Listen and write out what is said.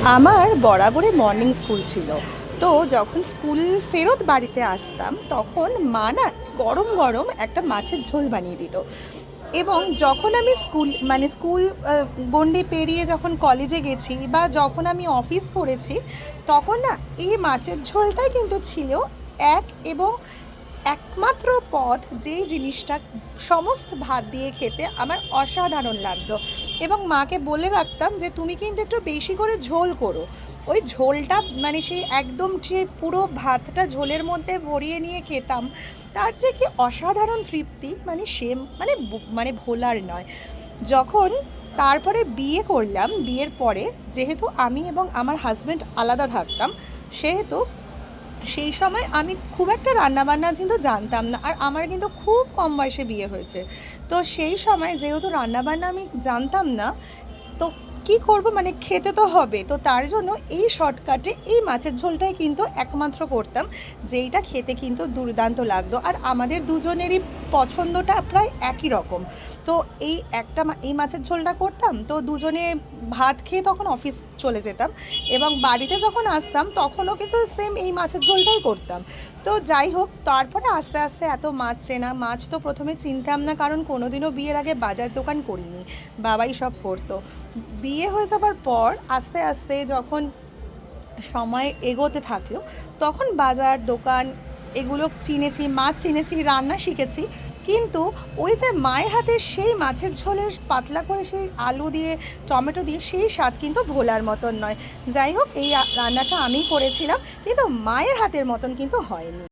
আমার বরাবরই morning school ছিল। তো যখন স্কুল ফেরত বাড়িতে আসতাম তখন মা না গরম গরম একটা মাছের ঝোল বানিয়ে দিত। এবং যখন আমি স্কুল গণ্ডি পেরিয়ে যখন কলেজে গেছি বা যখন আমি অফিস করেছি, তখন না এই মাছের ঝোলটাই কিন্তু ছিল এক এবং একমাত্র পদ, যেই জিনিসটা সমস্ত ভাত দিয়ে খেতে আমার অসাধারণ লাগতো। এবং মাকে বলে রাখতাম যে তুমি কিন্তু একটু বেশি করে ঝোল করো। ওই ঝোলটা সেই একদম যে পুরো ভাতটা ঝোলের মধ্যে ভরিয়ে নিয়ে খেতাম, তার যে কি অসাধারণ তৃপ্তি, ভোলার নয়। যখন তারপরে বিয়ে করলাম, বিয়ের পরে যেহেতু আমি এবং আমার হাজব্যান্ড আলাদা থাকতাম, সেহেতু সেই সময় আমি খুব একটা রান্নাবান্না কিন্তু জানতাম না, আর আমার কিন্তু খুব কম বয়সে বিয়ে হয়েছে। তো সেই সময় যেহেতু রান্নাবান্না আমি জানতাম না, তো কি করব, খেতে তো হবে, তো তার জন্য এই শর্টকাটে এই মাছের ঝোলটাই কিন্তু একমাত্র করতাম, যেইটা খেতে কিন্তু দুর্দান্ত লাগতো। আর আমাদের দুজনেরই পছন্দটা প্রায় একই রকম। তো এই মাছের ঝোলটা করতাম, তো দুজনে ভাত খেয়ে তখন অফিস চলে যেতাম, এবং বাড়িতে যখন আসতাম তখনও কিন্তু সেম এই মাছের ঝোলটাই করতাম। তো যাই হোক, তারপরে আস্তে আস্তে এত মাছ চেনা, মাছ তো প্রথমে চিনতাম না, কারণ কোনোদিনও বিয়ের আগে বাজার দোকান করিনি, বাবাই সব করতো। বিয়ে হয়ে যাবার পর আস্তে আস্তে যখন সময় এগোতে থাকলো, তখন বাজার দোকান এগুলো চিনেছি, মাছ চিনেছি, রান্না শিখেছি। কিন্তু ওই যে মায়ের হাতের সেই মাছের ঝোলের পাতলা করে সেই আলু দিয়ে, টমেটো দিয়ে সেই স্বাদ কিন্তু ভোলার মতন নয়। যাই হোক, এই রান্নাটা আমিই করেছিলাম, কিন্তু মায়ের হাতের মতন কিন্তু হয়নি।